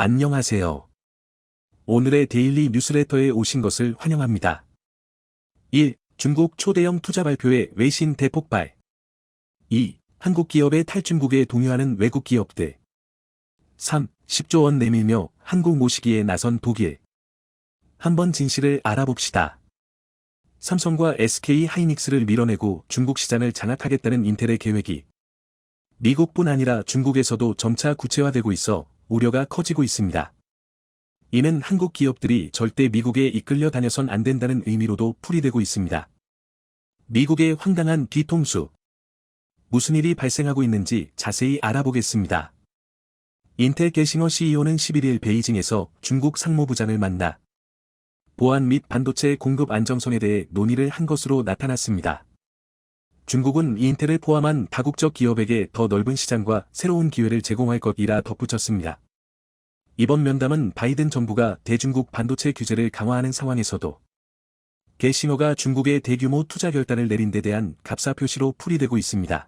안녕하세요. 오늘의 데일리 뉴스레터에 오신 것을 환영합니다. 1. 중국 초대형 투자 발표에 외신 대폭발. 2. 한국 기업의 탈중국에 동요하는 외국 기업들. 3. 10조 원 내밀며 한국 모시기에 나선 독일. 한번 진실을 알아봅시다. 삼성과 SK 하이닉스를 밀어내고 중국 시장을 장악하겠다는 인텔의 계획이 미국뿐 아니라 중국에서도 점차 구체화되고 있어 우려가 커지고 있습니다. 이는 한국 기업들이 절대 미국에 이끌려 다녀선 안 된다는 의미로도 풀이되고 있습니다. 미국의 황당한 뒤통수. 무슨 일이 발생하고 있는지 자세히 알아보겠습니다. 인텔 게싱어 CEO는 11일 베이징에서 중국 상무부장을 만나 보안 및 반도체 공급 안정성에 대해 논의를 한 것으로 나타났습니다. 중국은 인텔을 포함한 다국적 기업에게 더 넓은 시장과 새로운 기회를 제공할 것이라 덧붙였습니다. 이번 면담은 바이든 정부가 대중국 반도체 규제를 강화하는 상황에서도 게싱어가 중국의 대규모 투자 결단을 내린 데 대한 갑사 표시로 풀이되고 있습니다.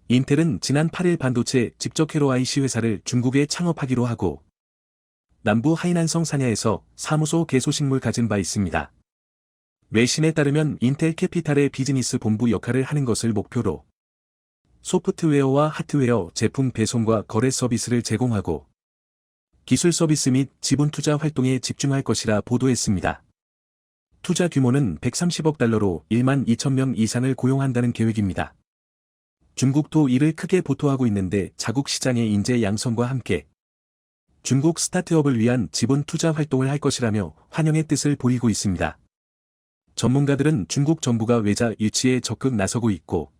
인텔은 지난 8일 반도체 직접 회로 IC 회사를 중국에 창업하기로 하고 남부 하이난성 산야에서 사무소 개소식물 가진 바 있습니다. 외신에 따르면 인텔 캐피탈의 비즈니스 본부 역할을 하는 것을 목표로 소프트웨어와 하드웨어 제품 배송과 거래 서비스를 제공하고 기술 서비스 및 지분 투자 활동에 집중할 것이라 보도했습니다. 투자 규모는 130억 달러로 1만 2천 명 이상을 고용한다는 계획입니다. 중국도 이를 크게 보토하고 있는데 자국 시장의 인재 양성과 함께 중국 스타트업을 위한 지분 투자 활동을 할 것이라며 환영의 뜻을 보이고 있습니다. 전문가들은 중국 정부가 외자 유치에 적극 나서고 있고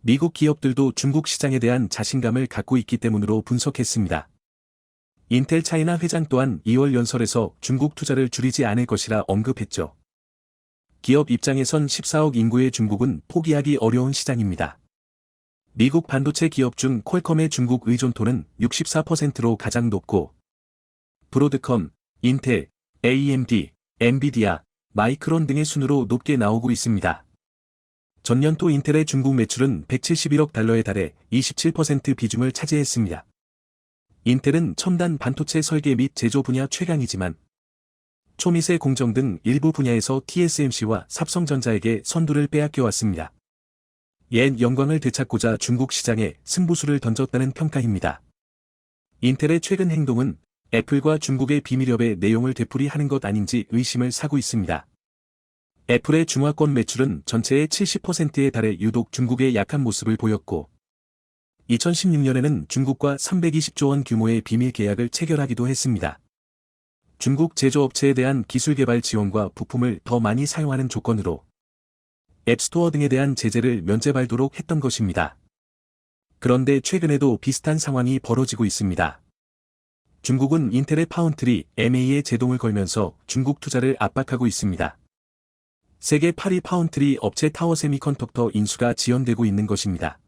미국 기업들도 중국 시장에 대한 자신감을 갖고 있기 때문으로 분석했습니다. 인텔 차이나 회장 또한 2월 연설에서 중국 투자를 줄이지 않을 것이라 언급했죠. 기업 입장에선 14억 인구의 중국은 포기하기 어려운 시장입니다. 미국 반도체 기업 중 퀄컴의 중국 의존도는 64%로 가장 높고 브로드컴, 인텔, AMD, 엔비디아, 마이크론 등의 순으로 높게 나오고 있습니다. 전년도 인텔의 중국 매출은 171억 달러에 달해 27% 비중을 차지했습니다. 인텔은 첨단 반도체 설계 및 제조 분야 최강이지만 초미세 공정 등 일부 분야에서 TSMC와 삼성전자에게 선두를 빼앗겨왔습니다. 옛 영광을 되찾고자 중국 시장에 승부수를 던졌다는 평가입니다. 인텔의 최근 행동은 애플과 중국의 비밀협의 내용을 되풀이하는 것 아닌지 의심을 사고 있습니다. 애플의 중화권 매출은 전체의 70%에 달해 유독 중국의 약한 모습을 보였고 2016년에는 중국과 320조 원 규모의 비밀 계약을 체결하기도 했습니다. 중국 제조업체에 대한 기술 개발 지원과 부품을 더 많이 사용하는 조건으로 앱스토어 등에 대한 제재를 면제받도록 했던 것입니다. 그런데 최근에도 비슷한 상황이 벌어지고 있습니다. 중국은 인텔의 파운트리 MA에 제동을 걸면서 중국 투자를 압박하고 있습니다. 세계 8위 파운트리 업체 타워 세미컨덕터 인수가 지연되고 있는 것입니다.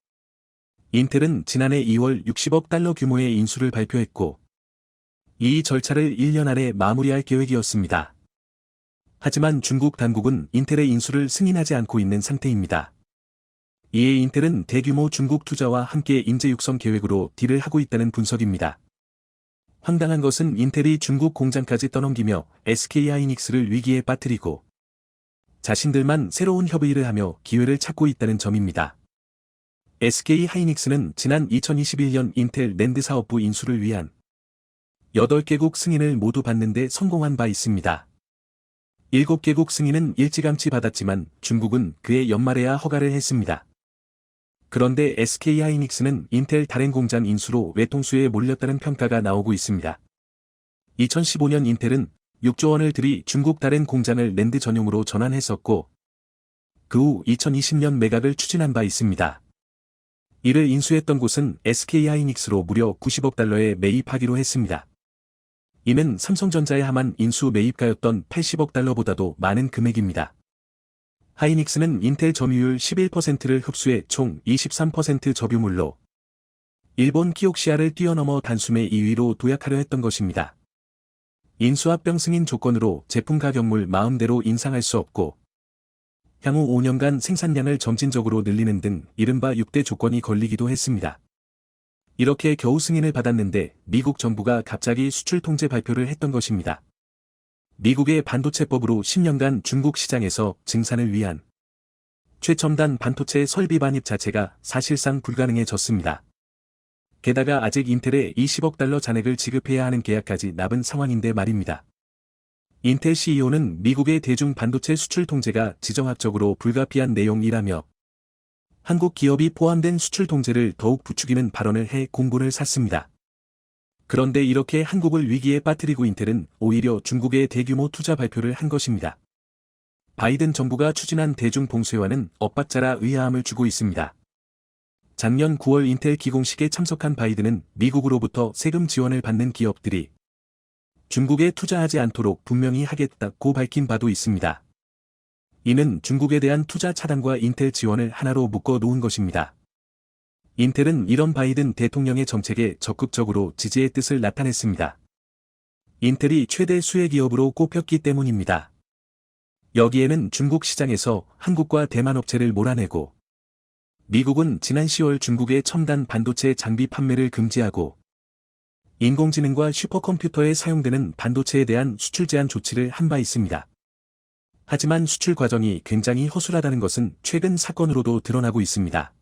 인텔은 지난해 2월 60억 달러 규모의 인수를 발표했고 이 절차를 1년 안에 마무리할 계획이었습니다. 하지만 중국 당국은 인텔의 인수를 승인하지 않고 있는 상태입니다. 이에 인텔은 대규모 중국 투자와 함께 인재 육성 계획으로 딜을 하고 있다는 분석입니다. 황당한 것은 인텔이 중국 공장까지 떠넘기며 SK 하이닉스를 위기에 빠뜨리고 자신들만 새로운 협의를 하며 기회를 찾고 있다는 점입니다. SK 하이닉스는 지난 2021년 인텔 낸드 사업부 인수를 위한 8개국 승인을 모두 받는데 성공한 바 있습니다. 7개국 승인은 일찌감치 받았지만 중국은 그해 연말에야 허가를 했습니다. 그런데 SK 하이닉스는 인텔 다른 공장 인수로 외통수에 몰렸다는 평가가 나오고 있습니다. 2015년 인텔은 6조 원을 들이 중국 다른 공장을 낸드 전용으로 전환했었고 그 후 2020년 매각을 추진한 바 있습니다. 이를 인수했던 곳은 SK 하이닉스로 무려 90억 달러에 매입하기로 했습니다. 이는 삼성전자의 하만 인수 매입가였던 80억 달러보다도 많은 금액입니다. 하이닉스는 인텔 점유율 11%를 흡수해 총 23% 점유물로 일본 키옥시아를 뛰어넘어 단숨에 2위로 도약하려 했던 것입니다. 인수합병 승인 조건으로 제품 가격물 마음대로 인상할 수 없고 향후 5년간 생산량을 점진적으로 늘리는 등 이른바 6대 조건이 걸리기도 했습니다. 이렇게 겨우 승인을 받았는데 미국 정부가 갑자기 수출 통제 발표를 했던 것입니다. 미국의 반도체법으로 10년간 중국 시장에서 증산을 위한 최첨단 반도체 설비 반입 자체가 사실상 불가능해졌습니다. 게다가 아직 인텔에 20억 달러 잔액을 지급해야 하는 계약까지 납은 상황인데 말입니다. 인텔 CEO는 미국의 대중 반도체 수출 통제가 지정학적으로 불가피한 내용이라며 한국 기업이 포함된 수출 통제를 더욱 부추기는 발언을 해 공분을 샀습니다. 그런데 이렇게 한국을 위기에 빠뜨리고 인텔은 오히려 중국에 대규모 투자 발표를 한 것입니다. 바이든 정부가 추진한 대중 봉쇄와는 엇박자라 의아함을 주고 있습니다. 작년 9월 인텔 기공식에 참석한 바이든은 미국으로부터 세금 지원을 받는 기업들이 중국에 투자하지 않도록 분명히 하겠다고 밝힌 바도 있습니다. 이는 중국에 대한 투자 차단과 인텔 지원을 하나로 묶어 놓은 것입니다. 인텔은 이런 바이든 대통령의 정책에 적극적으로 지지의 뜻을 나타냈습니다. 인텔이 최대 수혜 기업으로 꼽혔기 때문입니다. 여기에는 중국 시장에서 한국과 대만 업체를 몰아내고 미국은 지난 10월 중국의 첨단 반도체 장비 판매를 금지하고 인공지능과 슈퍼컴퓨터에 사용되는 반도체에 대한 수출 제한 조치를 한 바 있습니다. 하지만 수출 과정이 굉장히 허술하다는 것은 최근 사건으로도 드러나고 있습니다.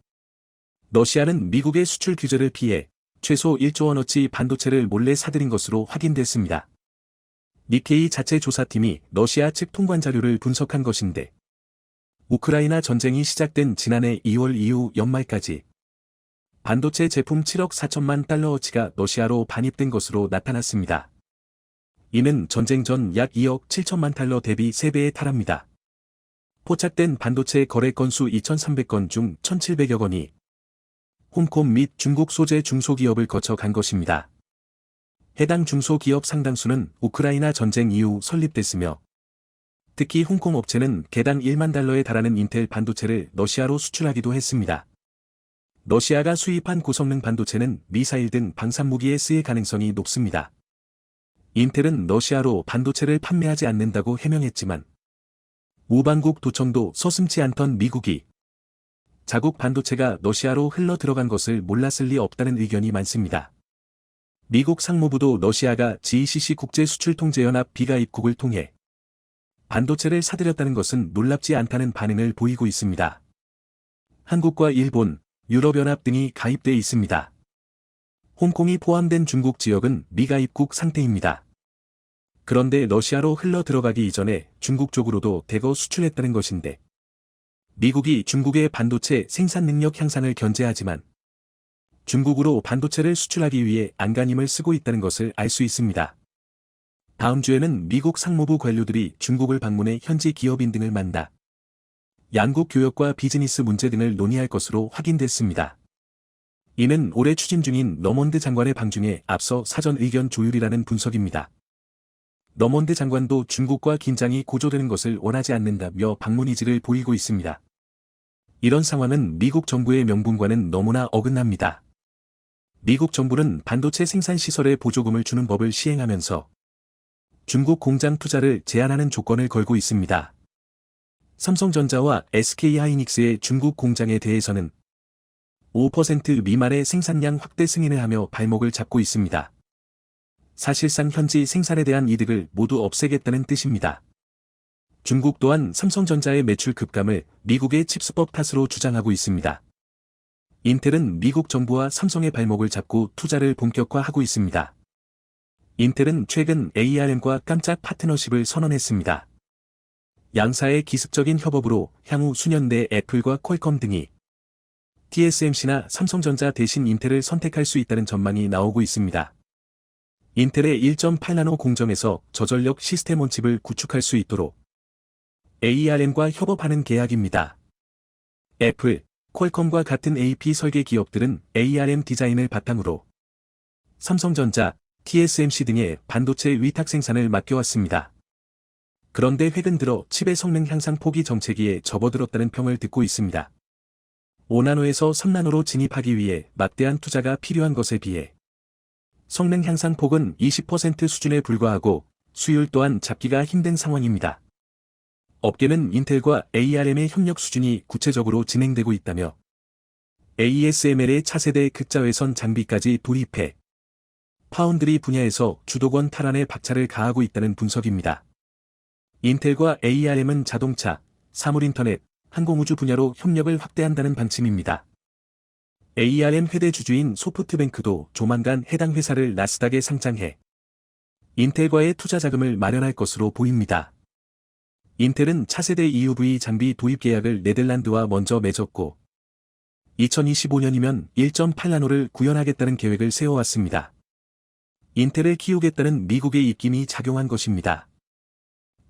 러시아는 미국의 수출 규제를 피해 최소 1조 원어치 반도체를 몰래 사들인 것으로 확인됐습니다. 니케이 자체 조사팀이 러시아 측 통관 자료를 분석한 것인데 우크라이나 전쟁이 시작된 지난해 2월 이후 연말까지 반도체 제품 7억 4천만 달러어치가 러시아로 반입된 것으로 나타났습니다. 이는 전쟁 전 약 2억 7천만 달러 대비 3배에 달합니다. 포착된 반도체 거래 건수 2,300건 중 1,700여 건이 홍콩 및 중국 소재 중소기업을 거쳐 간 것입니다. 해당 중소기업 상당수는 우크라이나 전쟁 이후 설립됐으며 특히 홍콩 업체는 개당 1만 달러에 달하는 인텔 반도체를 러시아로 수출하기도 했습니다. 러시아가 수입한 고성능 반도체는 미사일 등 방산무기에 쓰일 가능성이 높습니다. 인텔은 러시아로 반도체를 판매하지 않는다고 해명했지만 우방국 도청도 서슴지 않던 미국이 자국 반도체가 러시아로 흘러 들어간 것을 몰랐을 리 없다는 의견이 많습니다. 미국 상무부도 러시아가 GCC 국제수출통제연합 비가입국을 통해 반도체를 사들였다는 것은 놀랍지 않다는 반응을 보이고 있습니다. 한국과 일본, 유럽연합 등이 가입돼 있습니다. 홍콩이 포함된 중국 지역은 미가입국 상태입니다. 그런데 러시아로 흘러 들어가기 이전에 중국 쪽으로도 대거 수출했다는 것인데 미국이 중국의 반도체 생산 능력 향상을 견제하지만 중국으로 반도체를 수출하기 위해 안간힘을 쓰고 있다는 것을 알 수 있습니다. 다음 주에는 미국 상무부 관료들이 중국을 방문해 현지 기업인 등을 만나 양국 교역과 비즈니스 문제 등을 논의할 것으로 확인됐습니다. 이는 올해 추진 중인 러몬드 장관의 방중에 앞서 사전 의견 조율이라는 분석입니다. 러몬드 장관도 중국과 긴장이 고조되는 것을 원하지 않는다며 방문 의지를 보이고 있습니다. 이런 상황은 미국 정부의 명분과는 너무나 어긋납니다. 미국 정부는 반도체 생산 시설에 보조금을 주는 법을 시행하면서 중국 공장 투자를 제한하는 조건을 걸고 있습니다. 삼성전자와 SK하이닉스의 중국 공장에 대해서는 5% 미만의 생산량 확대 승인을 하며 발목을 잡고 있습니다. 사실상 현지 생산에 대한 이득을 모두 없애겠다는 뜻입니다. 중국 또한 삼성전자의 매출 급감을 미국의 칩스법 탓으로 주장하고 있습니다. 인텔은 미국 정부와 삼성의 발목을 잡고 투자를 본격화하고 있습니다. 인텔은 최근 ARM과 깜짝 파트너십을 선언했습니다. 양사의 기습적인 협업으로 향후 수년 내 애플과 퀄컴 등이 TSMC나 삼성전자 대신 인텔을 선택할 수 있다는 전망이 나오고 있습니다. 인텔의 1.8나노 공정에서 저전력 시스템 온칩을 구축할 수 있도록 ARM과 협업하는 계약입니다. 애플, 퀄컴과 같은 AP 설계 기업들은 ARM 디자인을 바탕으로 삼성전자, TSMC 등의 반도체 위탁 생산을 맡겨왔습니다. 그런데 최근 들어 칩의 성능 향상 포기 정책에 접어들었다는 평을 듣고 있습니다. 5나노에서 3나노로 진입하기 위해 막대한 투자가 필요한 것에 비해 성능 향상 폭은 20% 수준에 불과하고 수율 또한 잡기가 힘든 상황입니다. 업계는 인텔과 ARM의 협력 수준이 구체적으로 진행되고 있다며 ASML의 차세대 극자외선 장비까지 도입해 파운드리 분야에서 주도권 탈환에 박차를 가하고 있다는 분석입니다. 인텔과 ARM은 자동차, 사물인터넷, 항공우주 분야로 협력을 확대한다는 방침입니다. ARM 최대 주주인 소프트뱅크도 조만간 해당 회사를 나스닥에 상장해 인텔과의 투자 자금을 마련할 것으로 보입니다. 인텔은 차세대 EUV 장비 도입 계약을 네덜란드와 먼저 맺었고 2025년이면 1.8나노를 구현하겠다는 계획을 세워왔습니다. 인텔을 키우겠다는 미국의 입김이 작용한 것입니다.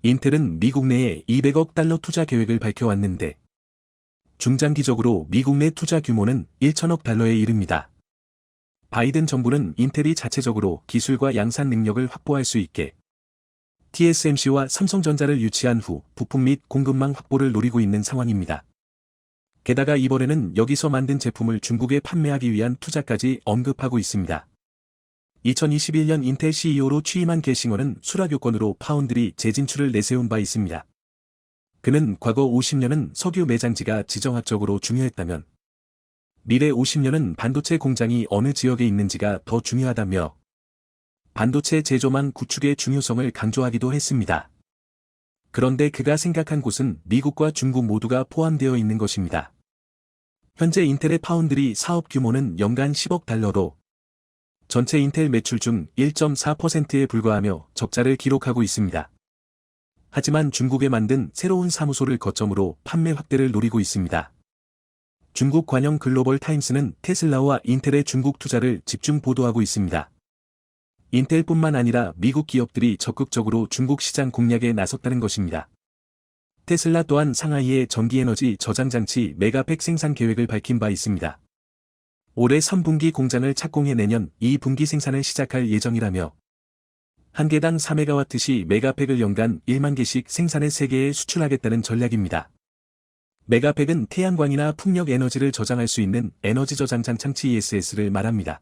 인텔은 미국 내에 200억 달러 투자 계획을 밝혀왔는데 중장기적으로 미국 내 투자 규모는 1천억 달러에 이릅니다. 바이든 정부는 인텔이 자체적으로 기술과 양산 능력을 확보할 수 있게 TSMC와 삼성전자를 유치한 후 부품 및 공급망 확보를 노리고 있는 상황입니다. 게다가 이번에는 여기서 만든 제품을 중국에 판매하기 위한 투자까지 언급하고 있습니다. 2021년 인텔 CEO로 취임한 게싱어는 수락요건으로 파운드리 재진출을 내세운 바 있습니다. 그는 과거 50년은 석유 매장지가 지정학적으로 중요했다면 미래 50년은 반도체 공장이 어느 지역에 있는지가 더 중요하다며 반도체 제조망 구축의 중요성을 강조하기도 했습니다. 그런데 그가 생각한 곳은 미국과 중국 모두가 포함되어 있는 것입니다. 현재 인텔의 파운드리 사업 규모는 연간 10억 달러로 전체 인텔 매출 중 1.4%에 불과하며 적자를 기록하고 있습니다. 하지만 중국에 만든 새로운 사무소를 거점으로 판매 확대를 노리고 있습니다. 중국 관영 글로벌 타임스는 테슬라와 인텔의 중국 투자를 집중 보도하고 있습니다. 인텔뿐만 아니라 미국 기업들이 적극적으로 중국 시장 공략에 나섰다는 것입니다. 테슬라 또한 상하이의 전기에너지 저장장치 메가팩 생산 계획을 밝힌 바 있습니다. 올해 3분기 공장을 착공해 내년 2분기 생산을 시작할 예정이라며 한 개당 4메가와트시 메가팩을 연간 1만 개씩 생산해 세계에 수출하겠다는 전략입니다. 메가팩은 태양광이나 풍력 에너지를 저장할 수 있는 에너지 저장 장치 ESS를 말합니다.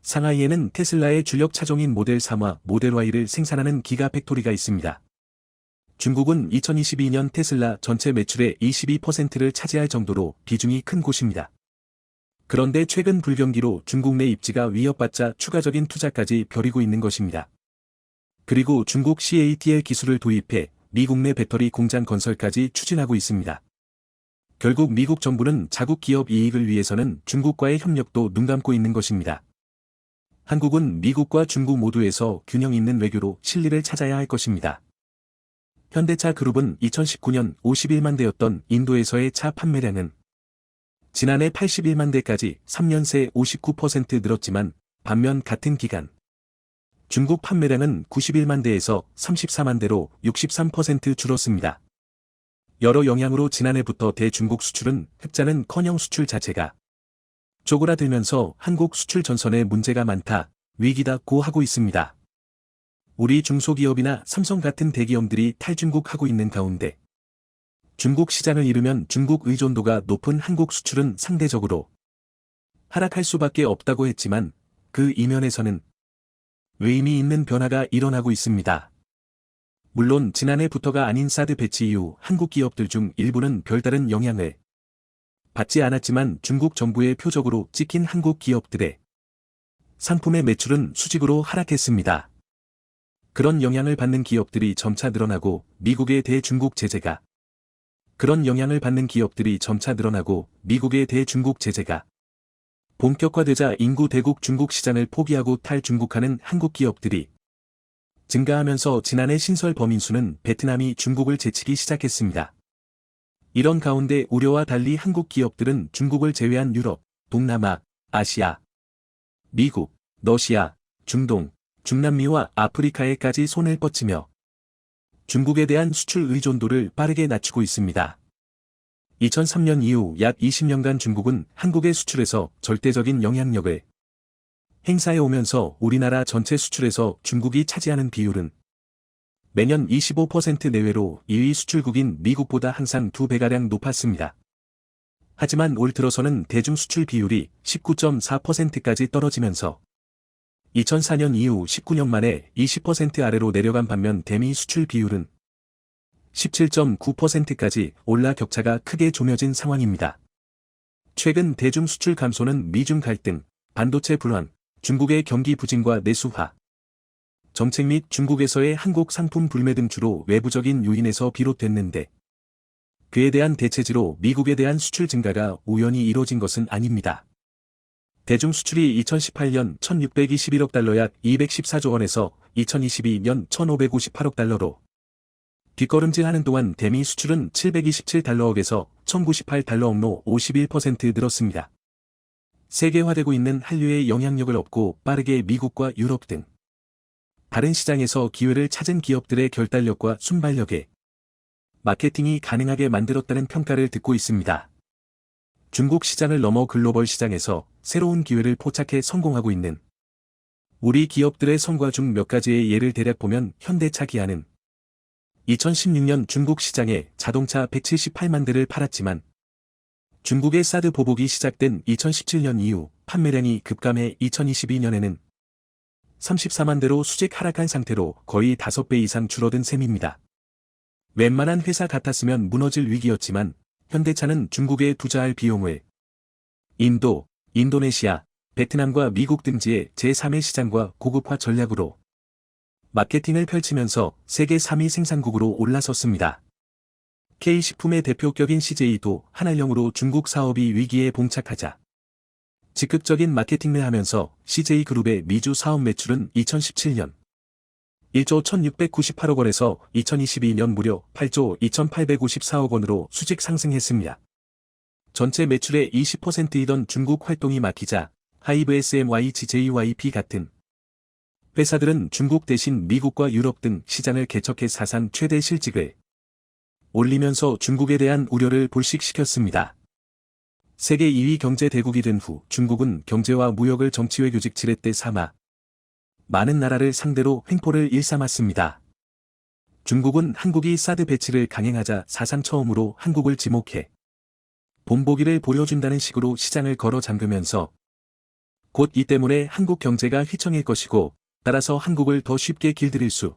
상하이에는 테슬라의 주력 차종인 모델 3와 모델 Y를 생산하는 기가팩토리가 있습니다. 중국은 2022년 테슬라 전체 매출의 22%를 차지할 정도로 비중이 큰 곳입니다. 그런데 최근 불경기로 중국 내 입지가 위협받자 추가적인 투자까지 벌이고 있는 것입니다. 그리고 중국 CATL 기술을 도입해 미국 내 배터리 공장 건설까지 추진하고 있습니다. 결국 미국 정부는 자국 기업 이익을 위해서는 중국과의 협력도 눈감고 있는 것입니다. 한국은 미국과 중국 모두에서 균형 있는 외교로 실리를 찾아야 할 것입니다. 현대차 그룹은 2019년 51만 대였던 인도에서의 차 판매량은 지난해 81만 대까지 3년 새 59% 늘었지만 반면 같은 기간 중국 판매량은 91만 대에서 34만 대로 63% 줄었습니다. 여러 영향으로 지난해부터 대중국 수출은 흑자는커녕 수출 자체가 쪼그라들면서 한국 수출 전선에 문제가 많다, 위기다고 하고 있습니다. 우리 중소기업이나 삼성 같은 대기업들이 탈중국하고 있는 가운데 중국 시장을 잃으면 중국 의존도가 높은 한국 수출은 상대적으로 하락할 수밖에 없다고 했지만 그 이면에서는 의미 있는 변화가 일어나고 있습니다. 물론 지난해부터가 아닌 사드 배치 이후 한국 기업들 중 일부는 별다른 영향을 받지 않았지만 중국 정부의 표적으로 찍힌 한국 기업들의 상품의 매출은 수직으로 하락했습니다. 그런 영향을 받는 기업들이 점차 늘어나고 미국의 대중국 제재가 본격화되자 인구 대국 중국 시장을 포기하고 탈중국하는 한국 기업들이 증가하면서 지난해 신설 범인수는 베트남이 중국을 제치기 시작했습니다. 이런 가운데 우려와 달리 한국 기업들은 중국을 제외한 유럽, 동남아, 아시아, 미국, 러시아, 중동, 중남미와 아프리카에까지 손을 뻗치며 중국에 대한 수출 의존도를 빠르게 낮추고 있습니다. 2003년 이후 약 20년간 중국은 한국의 수출에서 절대적인 영향력을 행사해 오면서 우리나라 전체 수출에서 중국이 차지하는 비율은 매년 25% 내외로 2위 수출국인 미국보다 항상 2배가량 높았습니다. 하지만 올 들어서는 대중 수출 비율이 19.4%까지 떨어지면서 2004년 이후 19년 만에 20% 아래로 내려간 반면 대미 수출 비율은 17.9%까지 올라 격차가 크게 조며진 상황입니다. 최근 대중 수출 감소는 미중 갈등, 반도체 불황, 중국의 경기 부진과 내수화 정책 및 중국에서의 한국 상품 불매 등 주로 외부적인 요인에서 비롯됐는데 그에 대한 대체지로 미국에 대한 수출 증가가 우연히 이뤄진 것은 아닙니다. 대중 수출이 2018년 1621억 달러 약 214조 원에서 2022년 1558억 달러로 뒷걸음질하는 동안 대미 수출은 727달러억에서 1098달러억로 51% 늘었습니다. 세계화되고 있는 한류의 영향력을 얻고 빠르게 미국과 유럽 등 다른 시장에서 기회를 찾은 기업들의 결단력과 순발력에 마케팅이 가능하게 만들었다는 평가를 듣고 있습니다. 중국 시장을 넘어 글로벌 시장에서 새로운 기회를 포착해 성공하고 있는 우리 기업들의 성과 중 몇 가지의 예를 대략 보면 현대차 기아는 2016년 중국 시장에 자동차 178만 대를 팔았지만 중국의 사드 보복이 시작된 2017년 이후 판매량이 급감해 2022년에는 34만 대로 수직 하락한 상태로 거의 5배 이상 줄어든 셈입니다. 웬만한 회사 같았으면 무너질 위기였지만 현대차는 중국에 투자할 비용을 인도, 인도네시아, 베트남과 미국 등지의 제3의 시장과 고급화 전략으로 마케팅을 펼치면서 세계 3위 생산국으로 올라섰습니다. K식품의 대표격인 CJ도 한알령으로 중국 사업이 위기에 봉착하자 적극적인 마케팅을 하면서 CJ그룹의 미주 사업 매출은 2017년 1조 1698억 원에서 2022년 무려 8조 2854억 원으로 수직 상승했습니다. 전체 매출의 20%이던 중국 활동이 막히자 하이브 SMYG JYP 같은 회사들은 중국 대신 미국과 유럽 등 시장을 개척해 사상 최대 실직을 올리면서 중국에 대한 우려를 불식시켰습니다. 세계 2위 경제 대국이 된 후 중국은 경제와 무역을 정치외교직 지렛대 삼아 많은 나라를 상대로 횡포를 일삼았습니다. 중국은 한국이 사드 배치를 강행하자 사상 처음으로 한국을 지목해 본보기를 보여준다는 식으로 시장을 걸어 잠그면서 곧 이 때문에 한국 경제가 휘청일 것이고 따라서 한국을 더 쉽게 길들일 수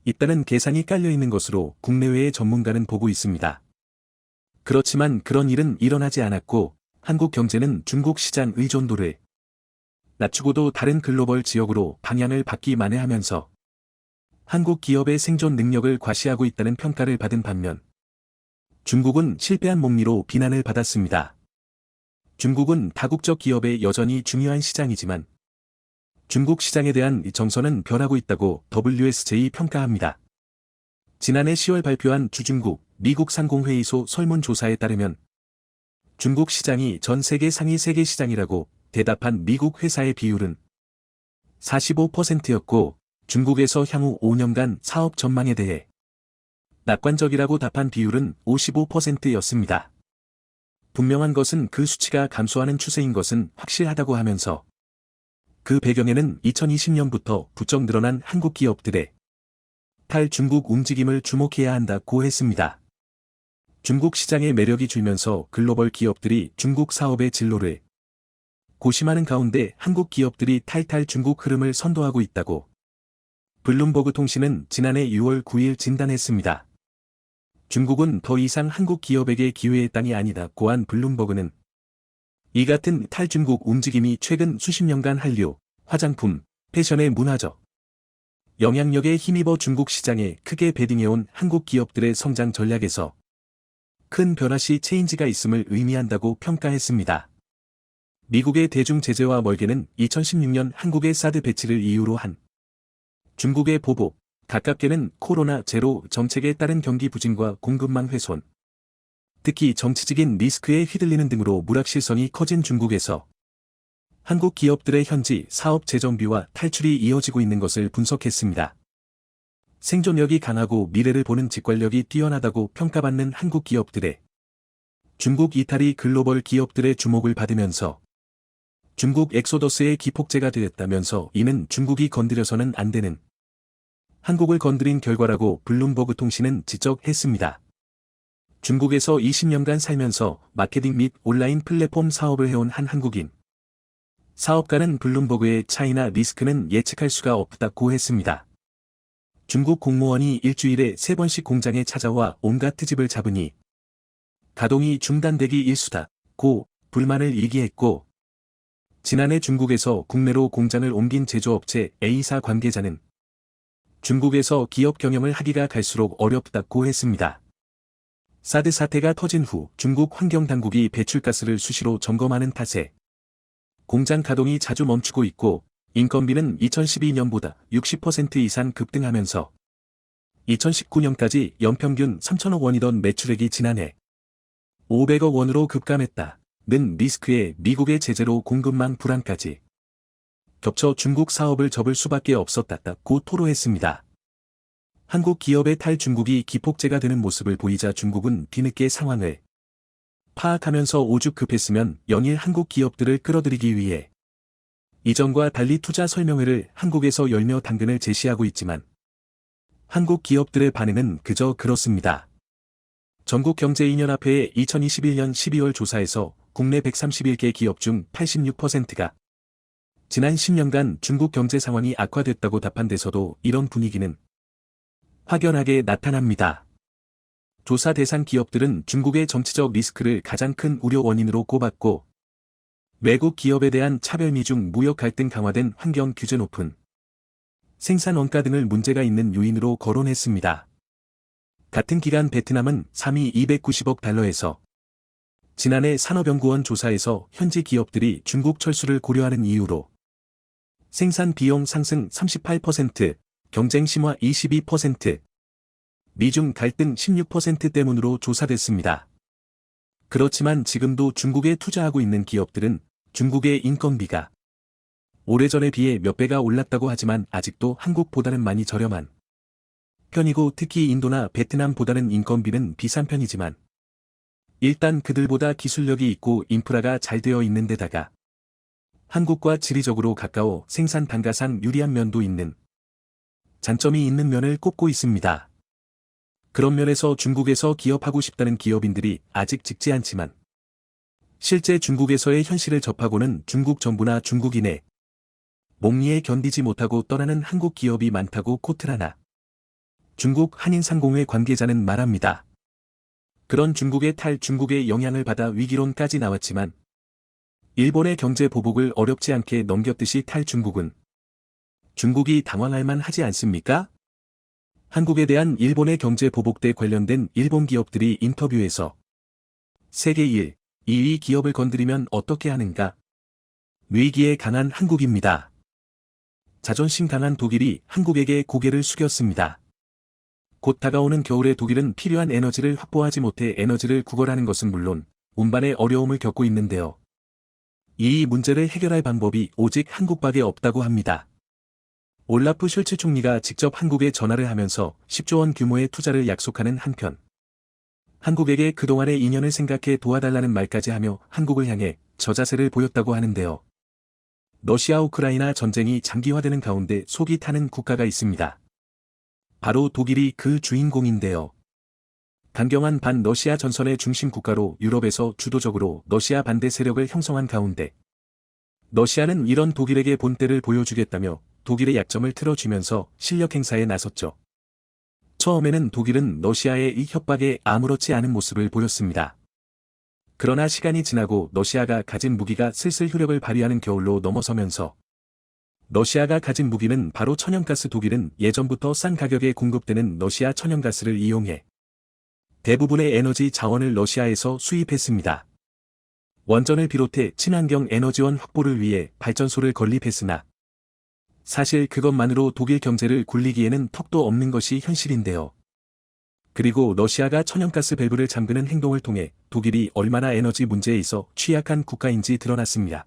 있다는 계산이 깔려있는 것으로 국내외의 전문가는 보고 있습니다. 그렇지만 그런 일은 일어나지 않았고 한국 경제는 중국 시장 의존도를 낮추고도 다른 글로벌 지역으로 방향을 바뀌 만회하면서 한국 기업의 생존 능력을 과시하고 있다는 평가를 받은 반면 중국은 실패한 목리로 비난을 받았습니다. 중국은 다국적 기업에 여전히 중요한 시장이지만 중국 시장에 대한 정서는 변하고 있다고 WSJ 평가합니다. 지난해 10월 발표한 주중국 미국 상공회의소 설문조사에 따르면 중국 시장이 전 세계 상위 세계 시장이라고 대답한 미국 회사의 비율은 45%였고 중국에서 향후 5년간 사업 전망에 대해 낙관적이라고 답한 비율은 55%였습니다. 분명한 것은 그 수치가 감소하는 추세인 것은 확실하다고 하면서 그 배경에는 2020년부터 부쩍 늘어난 한국 기업들의 탈중국 움직임을 주목해야 한다고 했습니다. 중국 시장의 매력이 줄면서 글로벌 기업들이 중국 사업의 진로를 고심하는 가운데 한국 기업들이 탈탈 중국 흐름을 선도하고 있다고 블룸버그 통신은 지난해 6월 9일 진단했습니다. 중국은 더 이상 한국 기업에게 기회의 땅이 아니다고 한 블룸버그는 이 같은 탈중국 움직임이 최근 수십 년간 한류, 화장품, 패션의 문화적 영향력에 힘입어 중국 시장에 크게 베딩해온 한국 기업들의 성장 전략에서 큰 변화 시 체인지가 있음을 의미한다고 평가했습니다. 미국의 대중 제재와 멀게는 2016년 한국의 사드 배치를 이유로 한 중국의 보복, 가깝게는 코로나 제로 정책에 따른 경기 부진과 공급망 훼손, 특히 정치적인 리스크에 휘둘리는 등으로 불확실성이 커진 중국에서 한국 기업들의 현지 사업 재정비와 탈출이 이어지고 있는 것을 분석했습니다. 생존력이 강하고 미래를 보는 직관력이 뛰어나다고 평가받는 한국 기업들의 중국 이탈이 글로벌 기업들의 주목을 받으면서 중국 엑소더스의 기폭제가 되었다면서 이는 중국이 건드려서는 안 되는 한국을 건드린 결과라고 블룸버그 통신은 지적했습니다. 중국에서 20년간 살면서 마케팅 및 온라인 플랫폼 사업을 해온 한 한국인 사업가는 블룸버그의 차이나 리스크는 예측할 수가 없다고 했습니다. 중국 공무원이 일주일에 3번씩 공장에 찾아와 온갖 트집을 잡으니 가동이 중단되기 일쑤다 고 불만을 일기했고, 지난해 중국에서 국내로 공장을 옮긴 제조업체 A사 관계자는 중국에서 기업 경영을 하기가 갈수록 어렵다고 했습니다. 사드 사태가 터진 후 중국 환경당국이 배출가스를 수시로 점검하는 탓에 공장 가동이 자주 멈추고 있고, 인건비는 2012년보다 60% 이상 급등하면서 2019년까지 연평균 3천억 원이던 매출액이 지난해 500억 원으로 급감했다. 는 리스크에 미국의 제재로 공급망 불안까지 겹쳐 중국 사업을 접을 수밖에 없었다고 토로했습니다. 한국 기업의 탈중국이 기폭제가 되는 모습을 보이자 중국은 뒤늦게 상황을 파악하면서 오죽 급했으면 연일 한국 기업들을 끌어들이기 위해 이전과 달리 투자 설명회를 한국에서 열며 당근을 제시하고 있지만 한국 기업들의 반응은 그저 그렇습니다. 전국경제인연합회의 2021년 12월 조사에서 국내 131개 기업 중 86%가 지난 10년간 중국 경제 상황이 악화됐다고 답한 데서도 이런 분위기는 확연하게 나타납니다. 조사 대상 기업들은 중국의 정치적 리스크를 가장 큰 우려 원인으로 꼽았고, 외국 기업에 대한 차별미 중 무역 갈등 강화된 환경 규제 높은 생산 원가 등을 문제가 있는 요인으로 거론했습니다. 같은 기간 베트남은 3위 290억 달러에서 지난해 산업연구원 조사에서 현지 기업들이 중국 철수를 고려하는 이유로 생산 비용 상승 38%, 경쟁 심화 22%, 미중 갈등 16% 때문으로 조사됐습니다. 그렇지만 지금도 중국에 투자하고 있는 기업들은 중국의 인건비가 오래전에 비해 몇 배가 올랐다고 하지만 아직도 한국보다는 많이 저렴한 편이고, 특히 인도나 베트남보다는 인건비는 비싼 편이지만 일단 그들보다 기술력이 있고 인프라가 잘 되어 있는 데다가 한국과 지리적으로 가까워 생산 단가상 유리한 면도 있는 장점이 있는 면을 꼽고 있습니다. 그런 면에서 중국에서 기업하고 싶다는 기업인들이 아직 적지 않지만 실제 중국에서의 현실을 접하고는 중국 정부나 중국인의 목리에 견디지 못하고 떠나는 한국 기업이 많다고 코트라나 중국 한인상공회 관계자는 말합니다. 그런 중국의 탈중국의 영향을 받아 위기론까지 나왔지만 일본의 경제 보복을 어렵지 않게 넘겼듯이 탈중국은 중국이 당황할 만하지 않습니까? 한국에 대한 일본의 경제 보복대 관련된 일본 기업들이 인터뷰에서 세계 1, 2위 기업을 건드리면 어떻게 하는가? 위기에 강한 한국입니다. 자존심 강한 독일이 한국에게 고개를 숙였습니다. 곧 다가오는 겨울에 독일은 필요한 에너지를 확보하지 못해 에너지를 구걸하는 것은 물론 운반의 어려움을 겪고 있는데요. 이 문제를 해결할 방법이 오직 한국밖에 없다고 합니다. 올라프 숄츠 총리가 직접 한국에 전화를 하면서 10조 원 규모의 투자를 약속하는 한편 한국에게 그동안의 인연을 생각해 도와달라는 말까지 하며 한국을 향해 저자세를 보였다고 하는데요. 러시아 우크라이나 전쟁이 장기화되는 가운데 속이 타는 국가가 있습니다. 바로 독일이 그 주인공인데요. 강경한 반러시아 전선의 중심 국가로 유럽에서 주도적으로 러시아 반대 세력을 형성한 가운데 러시아는 이런 독일에게 본때를 보여주겠다며 독일의 약점을 틀어주면서 실력 행사에 나섰죠. 처음에는 독일은 러시아의 이 협박에 아무렇지 않은 모습을 보였습니다. 그러나 시간이 지나고 러시아가 가진 무기가 슬슬 효력을 발휘하는 겨울로 넘어서면서 러시아가 가진 무기는 바로 천연가스. 독일은 예전부터 싼 가격에 공급되는 러시아 천연가스를 이용해 대부분의 에너지 자원을 러시아에서 수입했습니다. 원전을 비롯해 친환경 에너지원 확보를 위해 발전소를 건립했으나 사실 그것만으로 독일 경제를 굴리기에는 턱도 없는 것이 현실인데요. 그리고 러시아가 천연가스 밸브를 잠그는 행동을 통해 독일이 얼마나 에너지 문제에 있어 취약한 국가인지 드러났습니다.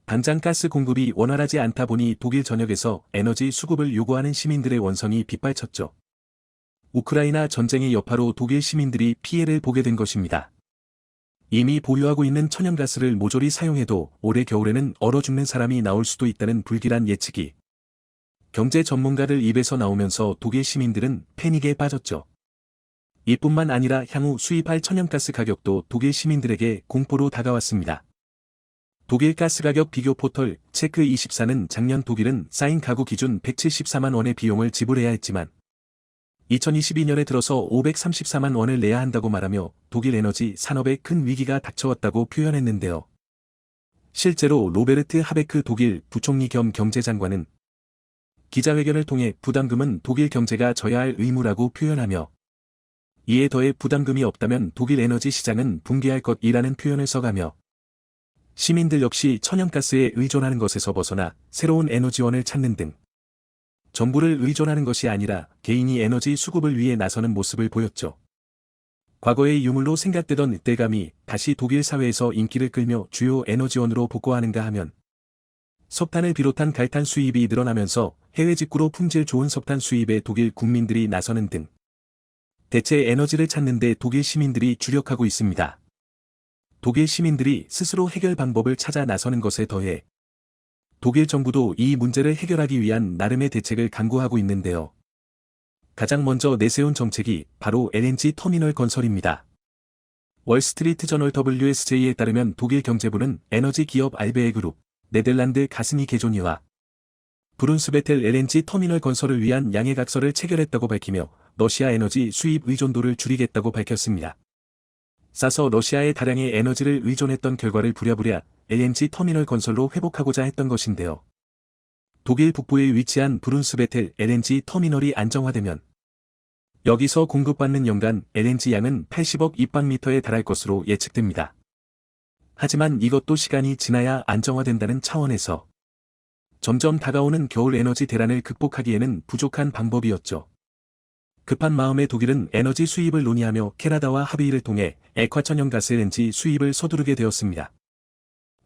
당장 가스 공급이 원활하지 않다 보니 독일 전역에서 에너지 수급을 요구하는 시민들의 원성이 빗발쳤죠. 우크라이나 전쟁의 여파로 독일 시민들이 피해를 보게 된 것입니다. 이미 보유하고 있는 천연가스를 모조리 사용해도 올해 겨울에는 얼어 죽는 사람이 나올 수도 있다는 불길한 예측이 경제 전문가들 입에서 나오면서 독일 시민들은 패닉에 빠졌죠. 이뿐만 아니라 향후 수입할 천연가스 가격도 독일 시민들에게 공포로 다가왔습니다. 독일 가스 가격 비교 포털 체크24는 작년 독일은 쌓인 가구 기준 174만 원의 비용을 지불해야 했지만 2022년에 들어서 534만 원을 내야 한다고 말하며 독일 에너지 산업에 큰 위기가 닥쳐왔다고 표현했는데요. 실제로 로베르트 하베크 독일 부총리 겸 경제장관은 기자회견을 통해 부담금은 독일 경제가 져야 할 의무라고 표현하며 이에 더해 부담금이 없다면 독일 에너지 시장은 붕괴할 것이라는 표현을 써가며 시민들 역시 천연가스에 의존하는 것에서 벗어나 새로운 에너지원을 찾는 등 정부를 의존하는 것이 아니라 개인이 에너지 수급을 위해 나서는 모습을 보였죠. 과거의 유물로 생각되던 늑대감이 다시 독일 사회에서 인기를 끌며 주요 에너지원으로 복구하는가 하면 석탄을 비롯한 갈탄 수입이 늘어나면서 해외 직구로 품질 좋은 석탄 수입에 독일 국민들이 나서는 등 대체 에너지를 찾는 데 독일 시민들이 주력하고 있습니다. 독일 시민들이 스스로 해결 방법을 찾아 나서는 것에 더해 독일 정부도 이 문제를 해결하기 위한 나름의 대책을 강구하고 있는데요. 가장 먼저 내세운 정책이 바로 LNG 터미널 건설입니다. 월스트리트 저널 WSJ에 따르면 독일 경제부는 에너지 기업 알베에 그룹, 네덜란드 가스니 게조니와 브룬스베텔 LNG 터미널 건설을 위한 양해각서를 체결했다고 밝히며 러시아 에너지 수입 의존도를 줄이겠다고 밝혔습니다. 싸서 러시아에 다량의 에너지를 의존했던 결과를 부랴부랴 LNG 터미널 건설로 회복하고자 했던 것인데요. 독일 북부에 위치한 브룬스베텔 LNG 터미널이 안정화되면 여기서 공급받는 연간 LNG 양은 80억 입방미터에 달할 것으로 예측됩니다. 하지만 이것도 시간이 지나야 안정화된다는 차원에서 점점 다가오는 겨울 에너지 대란을 극복하기에는 부족한 방법이었죠. 급한 마음에 독일은 에너지 수입을 논의하며 캐나다와 합의를 통해 액화천연가스 LNG 수입을 서두르게 되었습니다.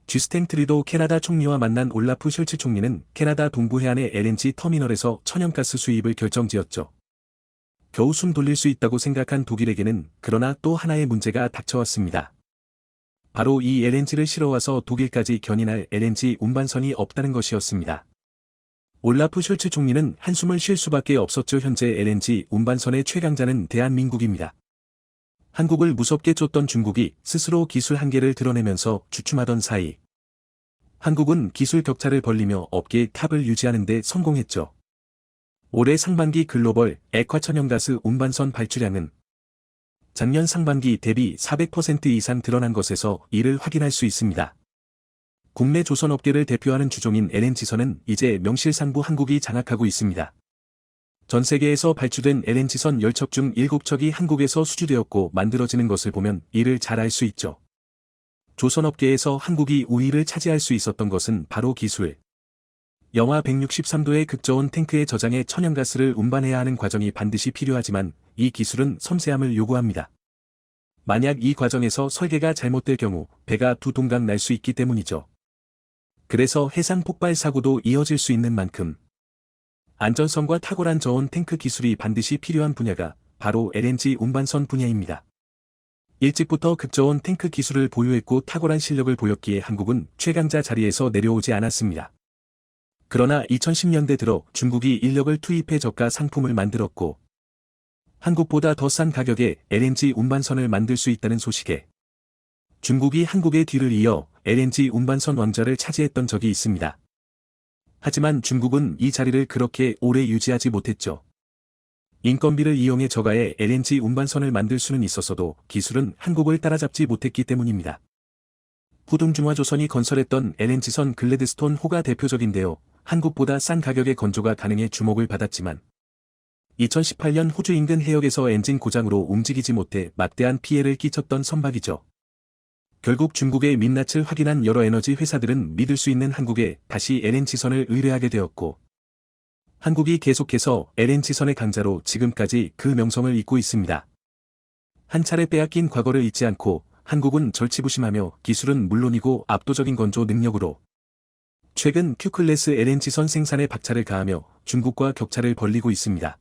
쥐스탱 트리도 캐나다 총리와 만난 올라프 숄츠 총리는 캐나다 동부 해안의 LNG 터미널에서 천연가스 수입을 결정지었죠. 겨우 숨 돌릴 수 있다고 생각한 독일에게는 그러나 또 하나의 문제가 닥쳐왔습니다. 바로 이 LNG를 실어와서 독일까지 견인할 LNG 운반선이 없다는 것이었습니다. 올라프 숄츠 총리는 한숨을 쉴 수밖에 없었죠. 현재 LNG 운반선의 최강자는 대한민국입니다. 한국을 무섭게 쫓던 중국이 스스로 기술 한계를 드러내면서 주춤하던 사이 한국은 기술 격차를 벌리며 업계의 탑을 유지하는 데 성공했죠. 올해 상반기 글로벌 액화천연가스 운반선 발주량은 작년 상반기 대비 400% 이상 늘어난 것에서 이를 확인할 수 있습니다. 국내 조선업계를 대표하는 주종인 LNG선은 이제 명실상부 한국이 장악하고 있습니다. 전 세계에서 발주된 LNG선 10척 중 7척이 한국에서 수주되었고 만들어지는 것을 보면 이를 잘 알 수 있죠. 조선업계에서 한국이 우위를 차지할 수 있었던 것은 바로 기술. 영하 163도의 극저온 탱크에 저장해 천연가스를 운반해야 하는 과정이 반드시 필요하지만 이 기술은 섬세함을 요구합니다. 만약 이 과정에서 설계가 잘못될 경우 배가 두 동강 날 수 있기 때문이죠. 그래서 해상 폭발 사고도 이어질 수 있는 만큼 안전성과 탁월한 저온 탱크 기술이 반드시 필요한 분야가 바로 LNG 운반선 분야입니다. 일찍부터 극저온 탱크 기술을 보유했고 탁월한 실력을 보였기에 한국은 최강자 자리에서 내려오지 않았습니다. 그러나 2010년대 들어 중국이 인력을 투입해 저가 상품을 만들었고 한국보다 더 싼 가격에 LNG 운반선을 만들 수 있다는 소식에 중국이 한국의 뒤를 이어 LNG 운반선 왕좌를 차지했던 적이 있습니다. 하지만 중국은 이 자리를 그렇게 오래 유지하지 못했죠. 인건비를 이용해 저가의 LNG 운반선을 만들 수는 있었어도 기술은 한국을 따라잡지 못했기 때문입니다. 후동중화조선이 건설했던 LNG선 글래드스톤 호가 대표적인데요. 한국보다 싼 가격에 건조가 가능해 주목을 받았지만 2018년 호주 인근 해역에서 엔진 고장으로 움직이지 못해 막대한 피해를 끼쳤던 선박이죠. 결국 중국의 민낯을 확인한 여러 에너지 회사들은 믿을 수 있는 한국에 다시 LNG선을 의뢰하게 되었고 한국이 계속해서 LNG선의 강자로 지금까지 그 명성을 잇고 있습니다. 한 차례 빼앗긴 과거를 잊지 않고 한국은 절치부심하며 기술은 물론이고 압도적인 건조 능력으로 최근 Q클래스 LNG선 생산에 박차를 가하며 중국과 격차를 벌리고 있습니다.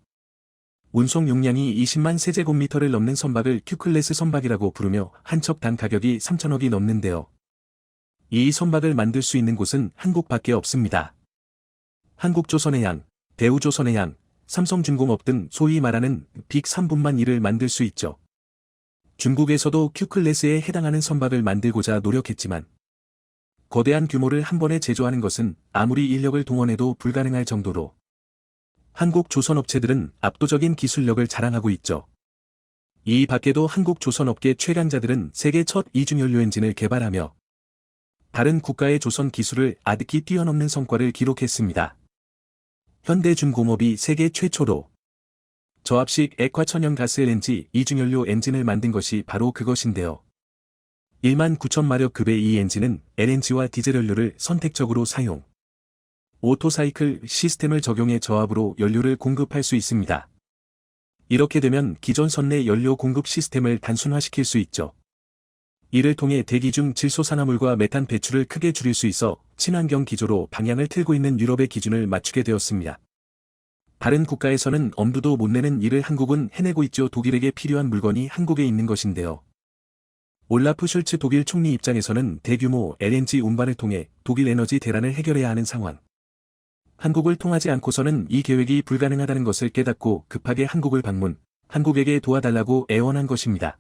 운송 용량이 20만 세제곱미터를 넘는 선박을 Q클래스 선박이라고 부르며 한 척당 가격이 3천억이 넘는데요. 이 선박을 만들 수 있는 곳은 한국밖에 없습니다. 한국조선해양, 대우조선해양, 삼성중공업 등 소위 말하는 빅 3분만 이를 만들 수 있죠. 중국에서도 Q클래스에 해당하는 선박을 만들고자 노력했지만 거대한 규모를 한 번에 제조하는 것은 아무리 인력을 동원해도 불가능할 정도로 한국 조선업체들은 압도적인 기술력을 자랑하고 있죠. 이 밖에도 한국 조선업계 최강자들은 세계 첫 이중연료 엔진을 개발하며 다른 국가의 조선 기술을 아득히 뛰어넘는 성과를 기록했습니다. 현대중공업이 세계 최초로 저압식 액화천연 가스 LNG 이중연료 엔진을 만든 것이 바로 그것인데요. 19,000마력급의 이 엔진은 LNG와 디젤 연료를 선택적으로 사용, 오토사이클 시스템을 적용해 저압으로 연료를 공급할 수 있습니다. 이렇게 되면 기존 선내 연료 공급 시스템을 단순화시킬 수 있죠. 이를 통해 대기 중 질소산화물과 메탄 배출을 크게 줄일 수 있어 친환경 기조로 방향을 틀고 있는 유럽의 기준을 맞추게 되었습니다. 다른 국가에서는 엄두도 못 내는 일을 한국은 해내고 있죠. 독일에게 필요한 물건이 한국에 있는 것인데요. 올라프 숄츠 독일 총리 입장에서는 대규모 LNG 운반을 통해 독일 에너지 대란을 해결해야 하는 상황. 한국을 통하지 않고서는 이 계획이 불가능하다는 것을 깨닫고 급하게 한국을 방문, 한국에게 도와달라고 애원한 것입니다.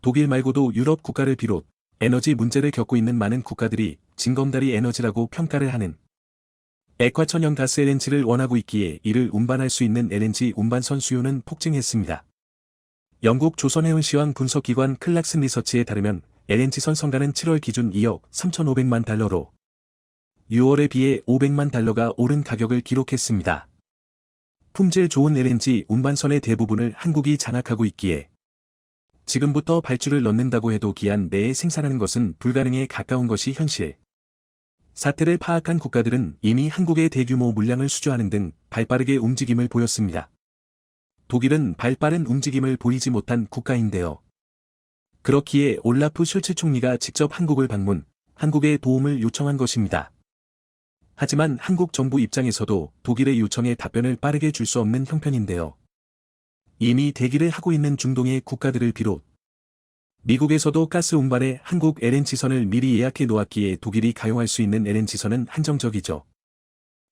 독일 말고도 유럽 국가를 비롯 에너지 문제를 겪고 있는 많은 국가들이 징검다리 에너지라고 평가를 하는 액화천연 가스 LNG를 원하고 있기에 이를 운반할 수 있는 LNG 운반선 수요는 폭증했습니다. 영국 조선해운시황 분석기관 클락슨 리서치에 따르면 LNG선 선가는 7월 기준 2억 3,500만 달러로 6월에 비해 500만 달러가 오른 가격을 기록했습니다. 품질 좋은 LNG 운반선의 대부분을 한국이 장악하고 있기에 지금부터 발주를 넣는다고 해도 기한 내에 생산하는 것은 불가능에 가까운 것이 현실. 사태를 파악한 국가들은 이미 한국의 대규모 물량을 수주하는 등 발빠르게 움직임을 보였습니다. 독일은 발빠른 움직임을 보이지 못한 국가인데요. 그렇기에 올라프 숄츠 총리가 직접 한국을 방문, 한국의 도움을 요청한 것입니다. 하지만 한국 정부 입장에서도 독일의 요청에 답변을 빠르게 줄 수 없는 형편인데요. 이미 대기를 하고 있는 중동의 국가들을 비롯 미국에서도 가스 운반에 한국 LNG선을 미리 예약해 놓았기에 독일이 가용할 수 있는 LNG선은 한정적이죠.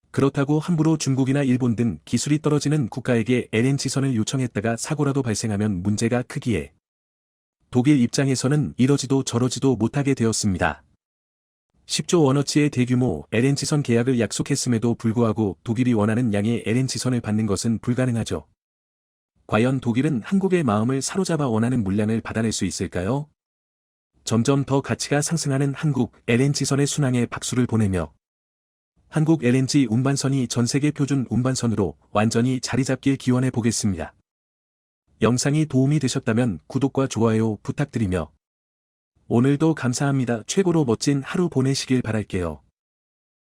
그렇다고 함부로 중국이나 일본 등 기술이 떨어지는 국가에게 LNG선을 요청했다가 사고라도 발생하면 문제가 크기에 독일 입장에서는 이러지도 저러지도 못하게 되었습니다. 10조 원어치의 대규모 LNG선 계약을 약속했음에도 불구하고 독일이 원하는 양의 LNG선을 받는 것은 불가능하죠. 과연 독일은 한국의 마음을 사로잡아 원하는 물량을 받아낼 수 있을까요? 점점 더 가치가 상승하는 한국 LNG선의 순항에 박수를 보내며 한국 LNG 운반선이 전세계 표준 운반선으로 완전히 자리 잡길 기원해 보겠습니다. 영상이 도움이 되셨다면 구독과 좋아요 부탁드리며 오늘도 감사합니다. 최고로 멋진 하루 보내시길 바랄게요.